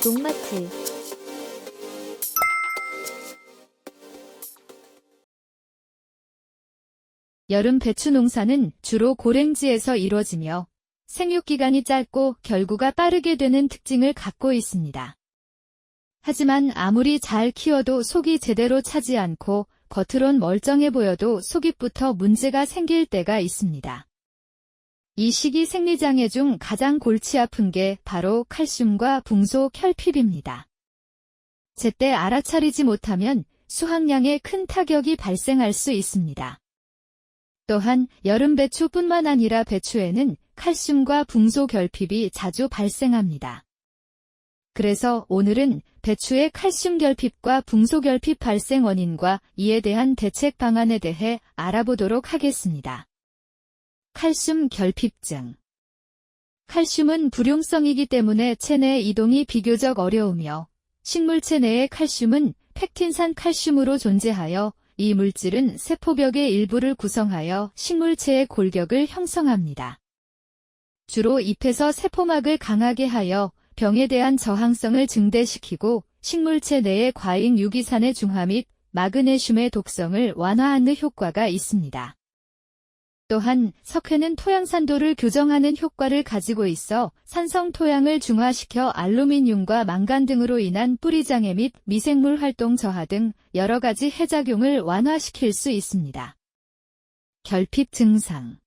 농마트. 여름 배추 농사는 주로 고랭지에서 이루어지며 생육기간이 짧고 결구가 빠르게 되는 특징을 갖고 있습니다. 하지만 아무리 잘 키워도 속이 제대로 차지 않고 겉으론 멀쩡해 보여도 속잎부터 문제가 생길 때가 있습니다. 이 시기 생리장애 중 가장 골치 아픈 게 바로 칼슘과 붕소 결핍입니다. 제때 알아차리지 못하면 수확량에 큰 타격이 발생할 수 있습니다. 또한 여름 배추뿐만 아니라 배추에는 칼슘과 붕소 결핍이 자주 발생합니다. 그래서 오늘은 배추의 칼슘 결핍과 붕소 결핍 발생 원인과 이에 대한 대책 방안에 대해 알아보도록 하겠습니다. 칼슘 결핍증. 칼슘은 불용성이기 때문에 체내 이동이 비교적 어려우며 식물체 내의 칼슘은 펙틴산 칼슘으로 존재하여 이 물질은 세포벽의 일부를 구성하여 식물체의 골격을 형성합니다. 주로 잎에서 세포막을 강하게 하여 병에 대한 저항성을 증대시키고 식물체 내의 과잉 유기산의 중화 및 마그네슘의 독성을 완화하는 효과가 있습니다. 또한 석회는 토양 산도를 교정하는 효과를 가지고 있어 산성 토양을 중화시켜 알루미늄과 망간 등으로 인한 뿌리장애 및 미생물 활동 저하 등 여러 가지 해작용을 완화시킬 수 있습니다. 결핍 증상.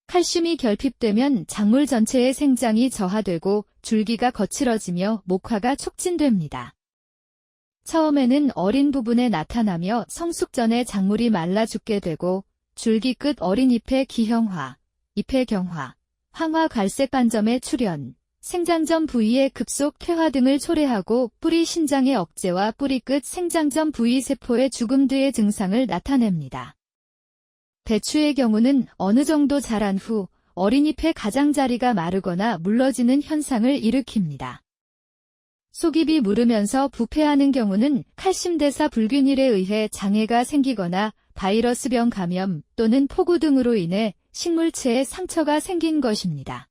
칼슘이 결핍되면 작물 전체의 생장이 저하되고 줄기가 거칠어지며 목화가 촉진됩니다. 처음에는 어린 부분에 나타나며 성숙 전에 작물이 말라 죽게 되고 줄기 끝 어린 잎의 기형화, 잎의 경화, 황화 갈색 반점의 출현, 생장점 부위의 급속 퇴화 등을 초래하고 뿌리 신장의 억제와 뿌리 끝 생장점 부위 세포의 죽음 등의 증상을 나타냅니다. 배추의 경우는 어느 정도 자란 후 어린 잎의 가장자리가 마르거나 물러지는 현상을 일으킵니다. 속잎이 무르면서 부패하는 경우는 칼슘 대사 불균일에 의해 장애가 생기거나 바이러스병 감염 또는 폭우 등으로 인해 식물체에 상처가 생긴 것입니다.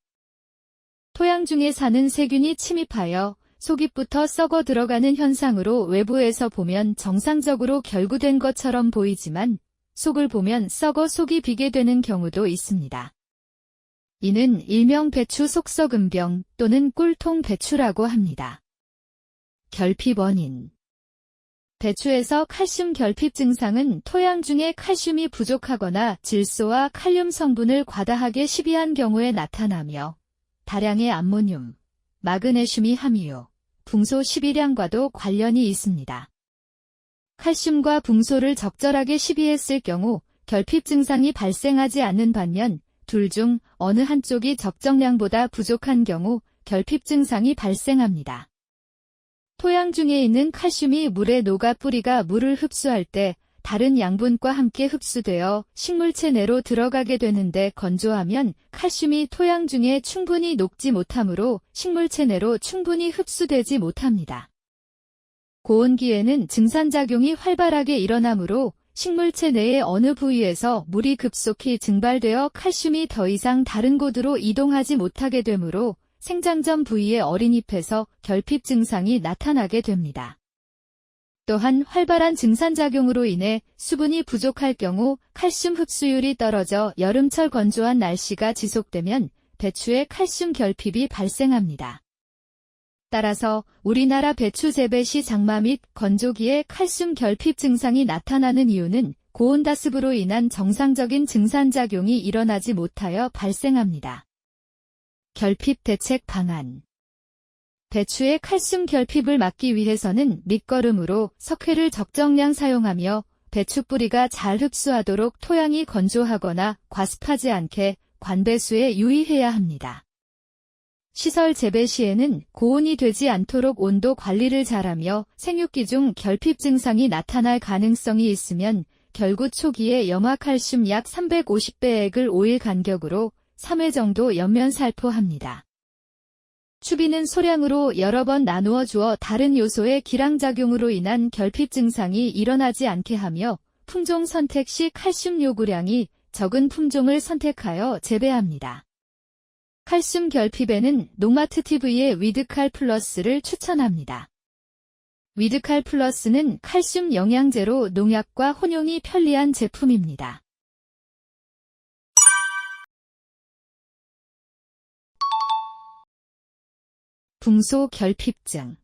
토양 중에 사는 세균이 침입하여 속잎부터 썩어 들어가는 현상으로 외부에서 보면 정상적으로 결구된 것처럼 보이지만 속을 보면 썩어 속이 비게 되는 경우도 있습니다. 이는 일명 배추 속썩음병 또는 꿀통 배추라고 합니다. 결핍 원인. 배추에서 칼슘 결핍 증상은 토양 중에 칼슘이 부족하거나 질소와 칼륨 성분을 과다하게 시비한 경우에 나타나며 다량의 암모늄, 마그네슘이 함유, 붕소 시비량과도 관련이 있습니다. 칼슘과 붕소를 적절하게 시비했을 경우 결핍 증상이 발생하지 않는 반면 둘 중 어느 한쪽이 적정량보다 부족한 경우 결핍 증상이 발생합니다. 토양 중에 있는 칼슘이 물에 녹아 뿌리가 물을 흡수할 때 다른 양분과 함께 흡수되어 식물체 내로 들어가게 되는데 건조하면 칼슘이 토양 중에 충분히 녹지 못하므로 식물체 내로 충분히 흡수되지 못합니다. 고온기에는 증산작용이 활발하게 일어나므로 식물체 내의 어느 부위에서 물이 급속히 증발되어 칼슘이 더 이상 다른 곳으로 이동하지 못하게 되므로 생장점 부위의 어린 잎에서 결핍 증상이 나타나게 됩니다. 또한 활발한 증산작용으로 인해 수분이 부족할 경우 칼슘 흡수율이 떨어져 여름철 건조한 날씨가 지속되면 배추에 칼슘 결핍이 발생합니다. 따라서 우리나라 배추 재배 시 장마 및 건조기에 칼슘 결핍 증상이 나타나는 이유는 고온다습으로 인한 정상적인 증산작용이 일어나지 못하여 발생합니다. 결핍 대책 방안. 배추의 칼슘 결핍을 막기 위해서는 밑거름으로 석회를 적정량 사용하며 배추 뿌리가 잘 흡수하도록 토양이 건조하거나 과습하지 않게 관배수에 유의해야 합니다. 시설 재배 시에는 고온이 되지 않도록 온도 관리를 잘하며 생육기 중 결핍 증상이 나타날 가능성이 있으면 결구 초기에 염화칼슘 약 350배액을 5일 간격으로 3회 정도 연면 살포합니다. 추비는 소량으로 여러 번 나누어 주어 다른 요소의 기량작용으로 인한 결핍 증상이 일어나지 않게 하며 품종 선택 시 칼슘 요구량이 적은 품종을 선택하여 재배합니다. 칼슘 결핍에는 농마트TV의 위드칼 플러스를 추천합니다. 위드칼 플러스는 칼슘 영양제로 농약과 혼용이 편리한 제품입니다. 붕소 결핍증.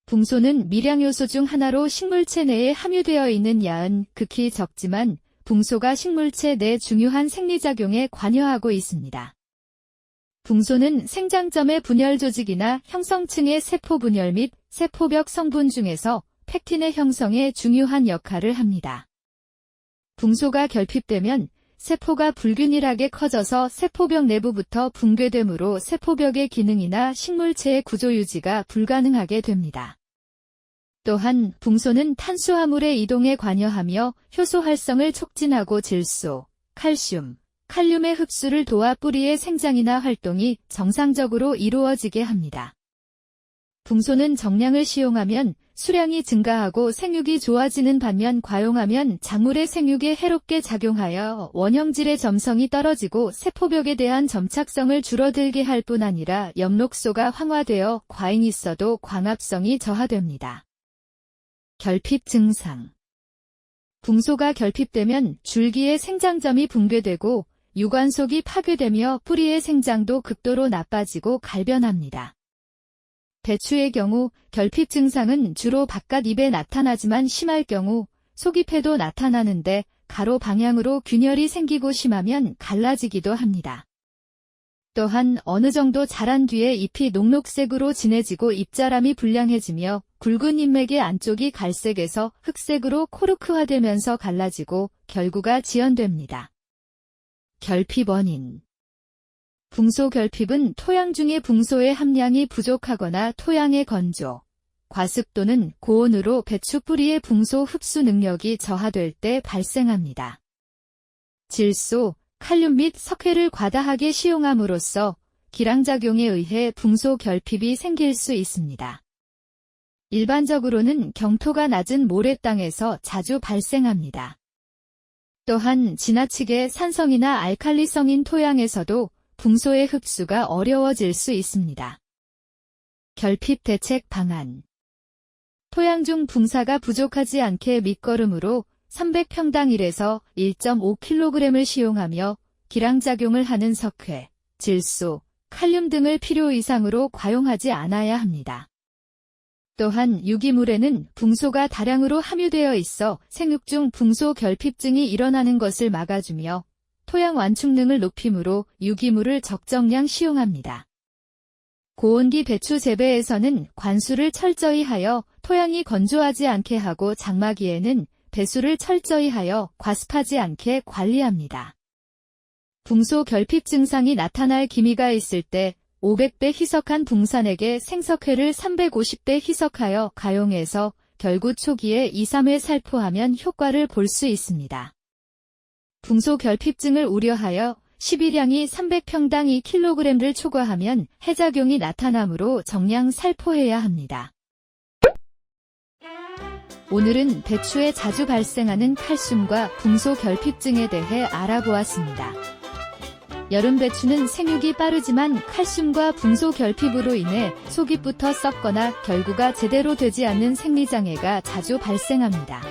붕소는 미량요소 중 하나로 식물체 내에 함유되어 있는 양은 극히 적지만 붕소가 식물체 내 중요한 생리작용에 관여하고 있습니다. 붕소는 생장점의 분열 조직이나 형성층의 세포 분열 및 세포벽 성분 중에서 팩틴의 형성에 중요한 역할을 합니다. 붕소가 결핍되면 세포가 불균일하게 커져서 세포벽 내부부터 붕괴되므로 세포벽의 기능이나 식물체의 구조 유지가 불가능하게 됩니다. 또한 붕소는 탄수화물의 이동에 관여하며 효소 활성을 촉진하고 질소, 칼슘, 칼륨의 흡수를 도와 뿌리의 생장이나 활동이 정상적으로 이루어지게 합니다. 붕소는 정량을 시용하면 수량이 증가하고 생육이 좋아지는 반면 과용하면 작물의 생육에 해롭게 작용하여 원형질의 점성이 떨어지고 세포벽에 대한 점착성을 줄어들게 할 뿐 아니라 엽록소가 황화되어 과잉이 있어도 광합성이 저하됩니다. 결핍 증상. 붕소가 결핍되면 줄기의 생장점이 붕괴되고 유관속이 파괴되며 뿌리의 생장도 극도로 나빠지고 갈변합니다. 배추의 경우 결핍 증상은 주로 바깥 잎에 나타나지만 심할 경우 속잎에도 나타나는데 가로 방향으로 균열이 생기고 심하면 갈라지기도 합니다. 또한 어느 정도 자란 뒤에 잎이 녹록색으로 진해지고 잎자람이 불량해지며 굵은 잎맥의 안쪽이 갈색에서 흑색으로 코르크화되면서 갈라지고 결구가 지연됩니다. 결핍 원인. 붕소 결핍은 토양 중에 붕소의 함량이 부족하거나 토양의 건조, 과습 또는 고온으로 배추 뿌리의 붕소 흡수 능력이 저하될 때 발생합니다. 질소, 칼륨 및 석회를 과다하게 시용함으로써 기량작용에 의해 붕소 결핍이 생길 수 있습니다. 일반적으로는 경토가 낮은 모래땅에서 자주 발생합니다. 또한 지나치게 산성이나 알칼리성인 토양에서도 붕소의 흡수가 어려워질 수 있습니다. 결핍 대책 방안. 토양 중 붕사가 부족하지 않게 밑거름으로 300평당 1에서 1.5kg을 시용하며 기량작용을 하는 석회, 질소, 칼륨 등을 필요 이상으로 과용하지 않아야 합니다. 또한 유기물에는 붕소가 다량으로 함유되어 있어 생육 중 붕소 결핍증이 일어나는 것을 막아주며 토양 완충능을 높이므로 유기물을 적정량 시용합니다. 고온기 배추 재배에서는 관수를 철저히 하여 토양이 건조하지 않게 하고 장마기에는 배수를 철저히 하여 과습하지 않게 관리합니다. 붕소 결핍 증상이 나타날 기미가 있을 때 500배 희석한 붕산액에 생석회를 350배 희석하여 가용해서 결구 초기에 2-3회 살포하면 효과를 볼 수 있습니다. 붕소 결핍증을 우려하여 시비량이 300평당 2kg를 초과하면 해작용이 나타나므로 정량 살포해야 합니다. 오늘은 배추에 자주 발생하는 칼슘과 붕소 결핍증에 대해 알아보았습니다. 여름 배추는 생육이 빠르지만 칼슘과 붕소 결핍으로 인해 속잎부터 썩거나 결구가 제대로 되지 않는 생리장애가 자주 발생합니다.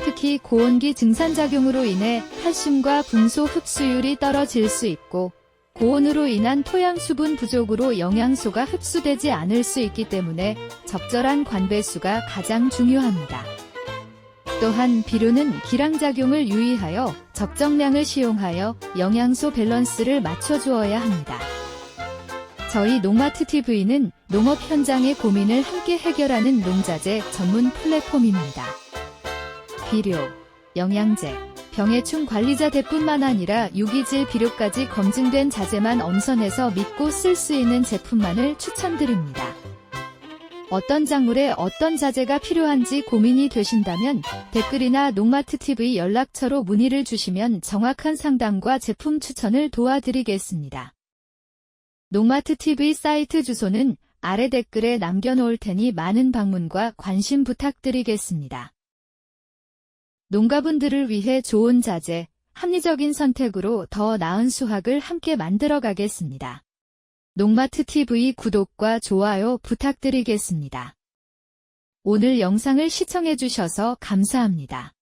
특히 고온기 증산작용으로 인해 칼슘과 붕소 흡수율이 떨어질 수 있고 고온으로 인한 토양 수분 부족으로 영양소가 흡수되지 않을 수 있기 때문에 적절한 관배수가 가장 중요합니다. 또한 비료는 기량작용을 유의하여 적정량을 시용하여 영양소 밸런스를 맞춰주어야 합니다. 저희 농마트TV는 농업 현장의 고민을 함께 해결하는 농자재 전문 플랫폼입니다. 비료, 영양제, 병해충 관리자재뿐만 아니라 유기질 비료까지 검증된 자재만 엄선해서 믿고 쓸 수 있는 제품만을 추천드립니다. 어떤 작물에 어떤 자재가 필요한지 고민이 되신다면 댓글이나 농마트TV 연락처로 문의를 주시면 정확한 상담과 제품 추천을 도와드리겠습니다. 농마트TV 사이트 주소는 아래 댓글에 남겨놓을 테니 많은 방문과 관심 부탁드리겠습니다. 농가분들을 위해 좋은 자재, 합리적인 선택으로 더 나은 수확을 함께 만들어 가겠습니다. 농마트 TV 구독과 좋아요 부탁드리겠습니다. 오늘 영상을 시청해 주셔서 감사합니다.